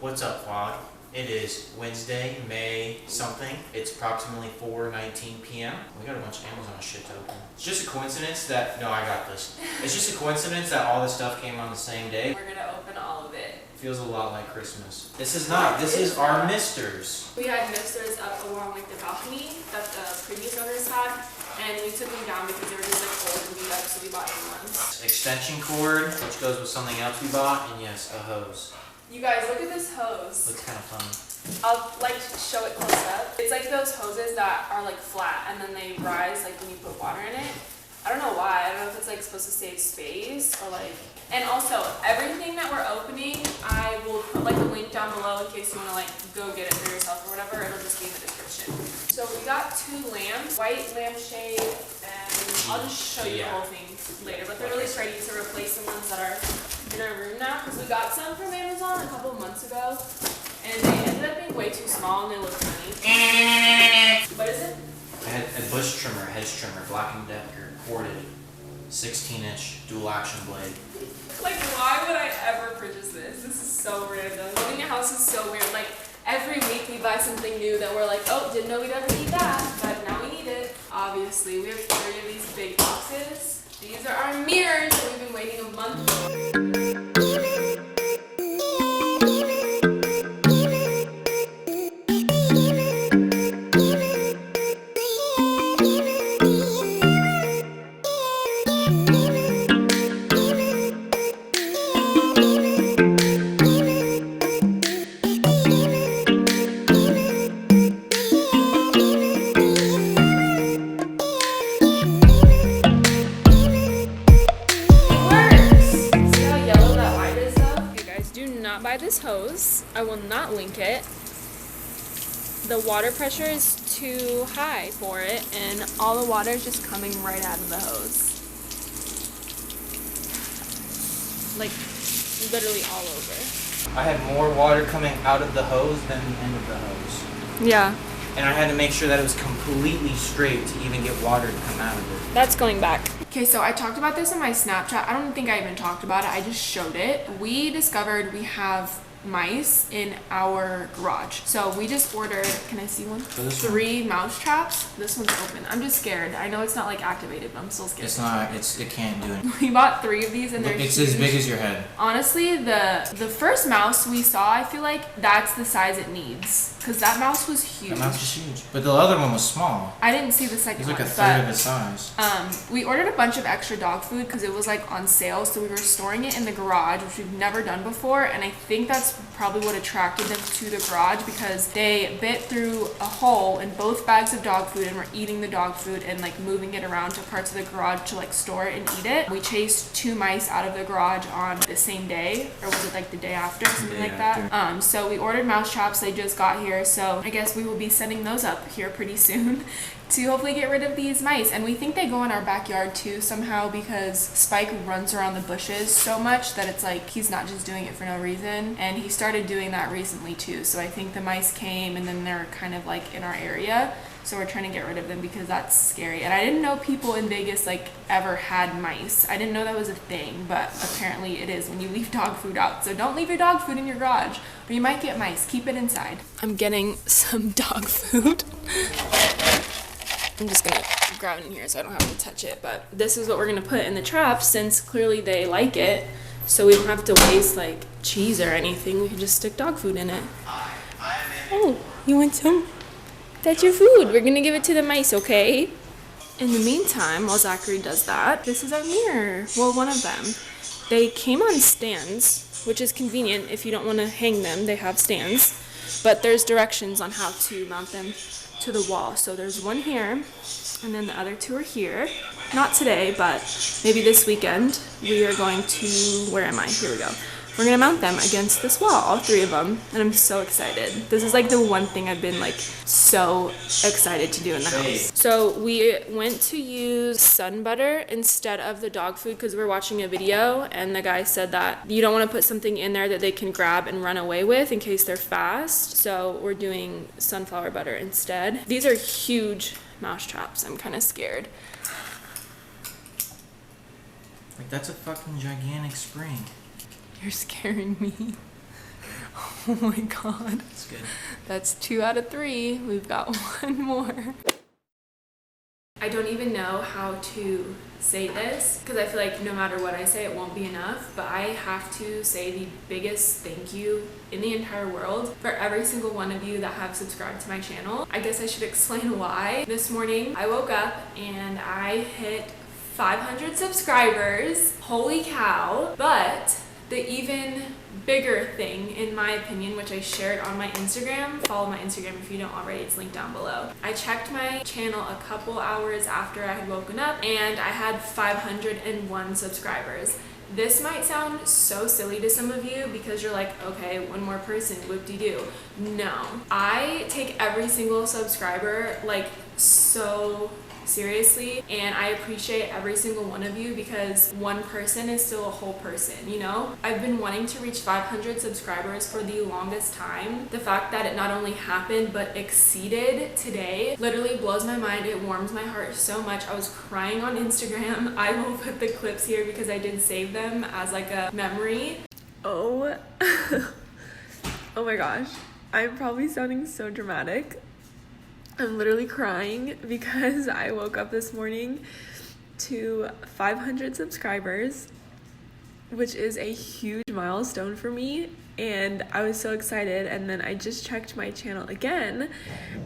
What's up, Quad? It is Wednesday, May something. It's approximately 4:19 p.m. We got a bunch of Amazon shit to open. It's just a coincidence that, no, I got this. It's just a coincidence that all this stuff came on the same day. We're gonna open all of it. Feels a lot like Christmas. This is not. This is our misters. We had misters up along like the balcony that the previous owners had, and we took them down because they were just like old and beat up, so we bought new ones. Extension cord, which goes with something else we bought, and yes, a hose. You guys, look at this hose. Looks kind of fun. I'll like show it close up. It's like those hoses that are like flat and then they rise like when you put water in it. I don't know why. I don't know if it's like supposed to save space or like. And also, everything that we're opening, I will put like a link down below in case you want to like go get it for yourself or whatever. It'll just be in the description. So we got 2 lamps, white lampshade, and I'll just show you the whole thing later. But they're really pretty to replace the ones that are in our room now because we got some from Amazon a couple months ago, and they ended up being way too small and they look funny. What is it? A bush trimmer, hedge trimmer, Black & Decker, corded, 16-inch dual action blade. Like, why would I ever purchase this? This is so random. Living in a house is so weird. Like, every week we buy something new that we're like, oh, didn't know we'd ever need that, but now we need it. Obviously, we have 3 of these big boxes. These are our mirrors that we've been waiting a month for. Buy this hose. I will not link it. The water pressure is too high for it and all the water is just coming right out of the hose. Like literally all over. I had more water coming out of the hose than the end of the hose. Yeah. And I had to make sure that it was completely straight to even get water to come out of it. That's going back. Okay, so I talked about this on my Snapchat. I don't think I even talked about it. I just showed it. We discovered we have mice in our garage. So we just ordered, can I see one? 3 mouse traps. This one's open. I'm just scared. I know it's not like activated, but I'm still scared. It's not, it can't do it. We bought 3 of these and they're It's huge. as big as your head. Honestly, the first mouse we saw, I feel like that's the size it needs. Because that mouse was huge. That mouse was huge. But the other one was small. I didn't see the second one. It was like a third of its size. We ordered a bunch of extra dog food because it was like on sale, so we were storing it in the garage, which we've never done before, and I think that's probably what attracted them to the garage because they bit through a hole in both bags of dog food and were eating the dog food and like moving it around to parts of the garage to like store it and eat it. We chased 2 mice out of the garage on the same day, or was it like the day after, something like that. So we ordered mouse traps. They just got here, so I guess we will be sending those up here pretty soon to hopefully get rid of these mice. And we think they go in our backyard too somehow because Spike runs around the bushes so much that it's like he's not just doing it for no reason, and he started doing that recently too. So I think the mice came and then they're kind of like in our area, so we're trying to get rid of them because that's scary. And I didn't know people in Vegas like ever had mice. I didn't know that was a thing, but apparently it is when you leave dog food out. So don't leave your dog food in your garage or you might get mice. Keep it inside. I'm getting some dog food. I'm just gonna grab it in here so I don't have to touch it, but this is what we're gonna put in the traps since clearly they like it, so we don't have to waste like cheese or anything. We can just stick dog food in it. Oh, you want some? That's your food. We're gonna give it to the mice, okay? In the meantime, while Zachary does that, this is our mirror. Well, one of them. They came on stands, which is convenient if you don't want to hang them. They have stands, but there's directions on how to mount them to the wall. So there's one here, and then the other 2 are here. Not today, but maybe this weekend. We are going to, where am I? Here we go. We're gonna mount them against this wall, all 3 of them, and I'm so excited. This is like the one thing I've been like so excited to do in the house. So we went to use sun butter instead of the dog food because we're watching a video and the guy said that you don't want to put something in there that they can grab and run away with in case they're fast. So we're doing sunflower butter instead. These are huge mouse traps. I'm kind of scared. Like, that's a fucking gigantic spring. You're scaring me. Oh my god. That's good. That's 2 out of 3. We've got 1 more. I don't even know how to say this because I feel like no matter what I say, it won't be enough, but I have to say the biggest thank you in the entire world for every single one of you that have subscribed to my channel. I guess I should explain why. This morning I woke up and I hit 500 subscribers. Holy cow. But the even bigger thing, in my opinion, which I shared on my Instagram, follow my Instagram if you don't already, it's linked down below. I checked my channel a couple hours after I had woken up and I had 501 subscribers. This might sound so silly to some of you because you're like, okay, 1 more person, whoop-de-doo. No, I take every single subscriber like so seriously, and I appreciate every single one of you because 1 person is still a whole person, you know? I've been wanting to reach 500 subscribers for the longest time. The fact that it not only happened but exceeded today literally blows my mind. It warms my heart so much. I was crying on Instagram. I will put the clips here because I did save them as like a memory. Oh, oh my gosh. I'm probably sounding so dramatic. I'm literally crying because I woke up this morning to 500 subscribers, which is a huge milestone for me, and I was so excited. And then I just checked my channel again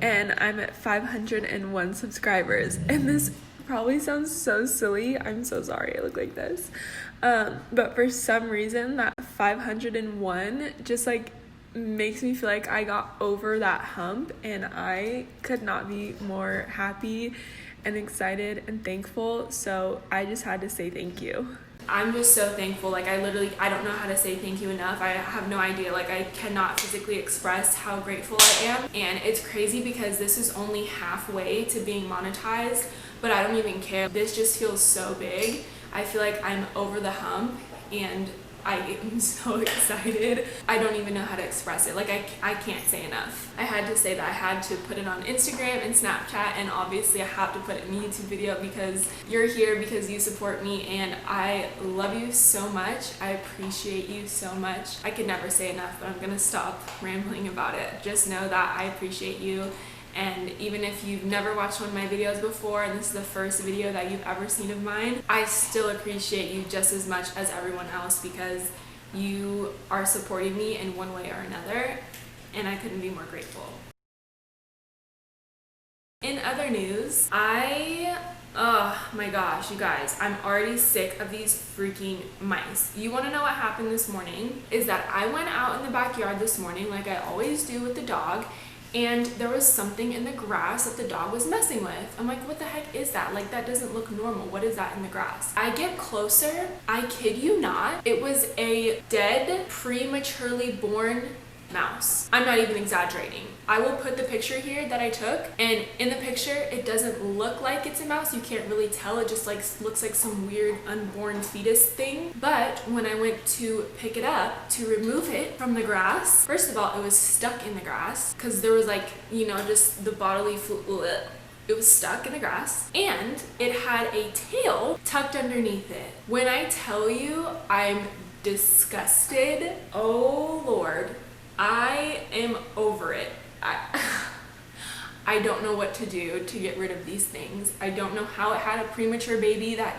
and I'm at 501 subscribers, and this probably sounds so silly. I'm so sorry I look like this, but for some reason that 501 just like makes me feel like I got over that hump, and I could not be more happy and excited and thankful. So I just had to say thank you. I'm just so thankful. Like I don't know how to say thank you enough. I have no idea. Like I cannot physically express how grateful I am. And it's crazy because this is only halfway to being monetized, but I don't even care. This just feels so big. I feel like I'm over the hump and I am so excited. I don't even know how to express it. Like I can't say enough. I had to say that I had to put it on Instagram and Snapchat, and obviously I have to put it in a YouTube video because you're here, because you support me, and I love you so much. I appreciate you so much. I could never say enough, but I'm gonna stop rambling about it. Just know that I appreciate you. And even if you've never watched one of my videos before and this is the first video that you've ever seen of mine, I still appreciate you just as much as everyone else because you are supporting me in one way or another, and I couldn't be more grateful. In other news, oh my gosh, you guys, I'm already sick of these freaking mice. You want to know what happened this morning? Is that I went out in the backyard this morning like I always do with the dog, and there was something in the grass that the dog was messing with. I'm like, what the heck is that? Like, that doesn't look normal. What is that in the grass? I get closer. I kid you not. It was a dead, prematurely born mouse. I'm not even exaggerating. I will put the picture here that I took, and in the picture it doesn't look like it's a mouse. You can't really tell. It just like looks like some weird unborn fetus thing. But when I went to pick it up to remove it from the grass, first of all, it was stuck in the grass because there was like, you know, just the bodily fluid. It was stuck in the grass, and it had a tail tucked underneath it. When I tell you I'm disgusted, oh Lord, I am over it. I don't know what to do to get rid of these things. I don't know how it had a premature baby that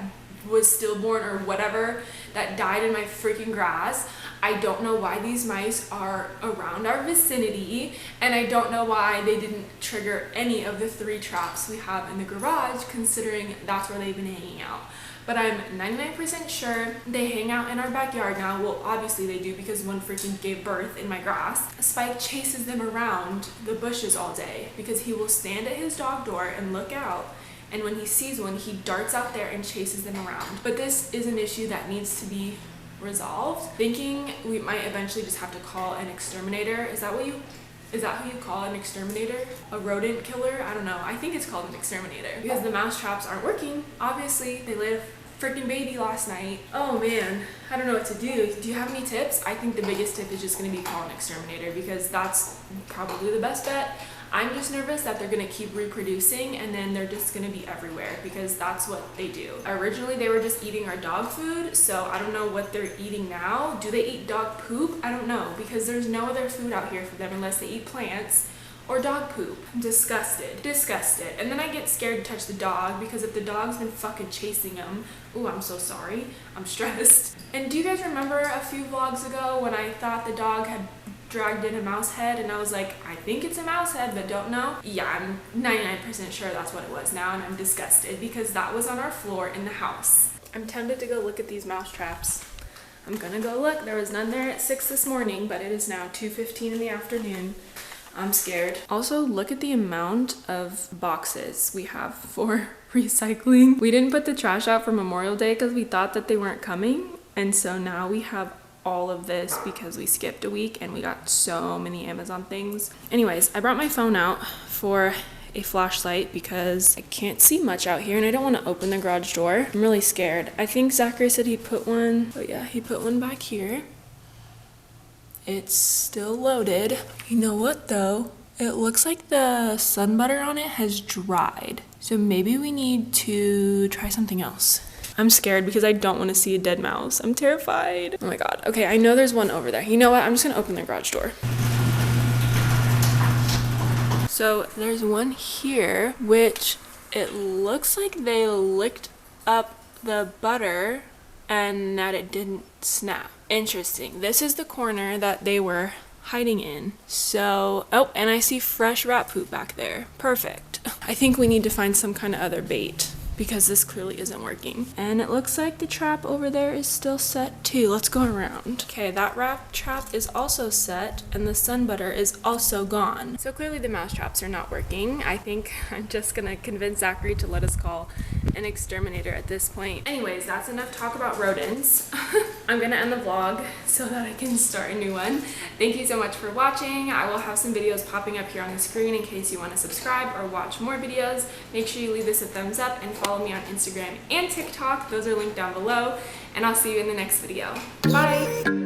was stillborn or whatever that died in my freaking grass. I don't know why these mice are around our vicinity, and I don't know why they didn't trigger any of the 3 traps we have in the garage, considering that's where they've been hanging out. But I'm 99% sure they hang out in our backyard now. Well, obviously they do because one freaking gave birth in my grass. Spike chases them around the bushes all day because he will stand at his dog door and look out, and when he sees one, he darts out there and chases them around. But this is an issue that needs to be resolved. Thinking we might eventually just have to call an exterminator. Is that how you call an exterminator? A rodent killer? I don't know. I think it's called an exterminator because the mouse traps aren't working. Obviously, they laid a freaking baby last night. Oh man, I don't know what to do. Do you have any tips? I think the biggest tip is just gonna be call an exterminator because that's probably the best bet. I'm just nervous that they're gonna keep reproducing and then they're just gonna be everywhere because that's what they do. Originally, they were just eating our dog food, so I don't know what they're eating now. Do they eat dog poop? I don't know, because there's no other food out here for them unless they eat plants or dog poop. I'm disgusted. Disgusted. And then I get scared to touch the dog because if the dog's been fucking chasing him, ooh, I'm so sorry. I'm stressed. And do you guys remember a few vlogs ago when I thought the dog had dragged in a mouse head and I was like, I think it's a mouse head, but don't know? Yeah, I'm 99% sure that's what it was now, and I'm disgusted because that was on our floor in the house. I'm tempted to go look at these mouse traps. I'm gonna go look. There was none there at 6 this morning, but it is now 2:15 in the afternoon. I'm scared. Also, look at the amount of boxes we have for recycling. We didn't put the trash out for Memorial Day because we thought that they weren't coming. And so now we have all of this because we skipped a week and we got so many Amazon things. Anyways, I brought my phone out for a flashlight because I can't see much out here and I don't want to open the garage door. I'm really scared. I think Zachary said he put one, oh yeah, he put one back here. It's still loaded. You know what though? It looks like the sun butter on it has dried. So maybe we need to try something else. I'm scared because I don't want to see a dead mouse. I'm terrified. Oh my god. Okay, I know there's one over there. You know what? I'm just gonna open the garage door. So there's one here, which it looks like they licked up the butter and that it didn't snap. Interesting. This is the corner that they were hiding in. So, oh, and I see fresh rat poop back there. Perfect. I think we need to find some kind of other bait because this clearly isn't working. And it looks like the trap over there is still set too. Let's go around. Okay, that rat trap is also set and the sun butter is also gone. So clearly the mouse traps are not working. I think I'm just gonna convince Zachary to let us call an exterminator at this point. Anyways, that's enough talk about rodents. I'm gonna end the vlog so that I can start a new one. Thank you so much for watching. I will have some videos popping up here on the screen in case you want to subscribe or watch more videos. Make sure you leave this a thumbs up and follow me on Instagram and TikTok. Those are linked down below. And I'll see you in the next video. Bye!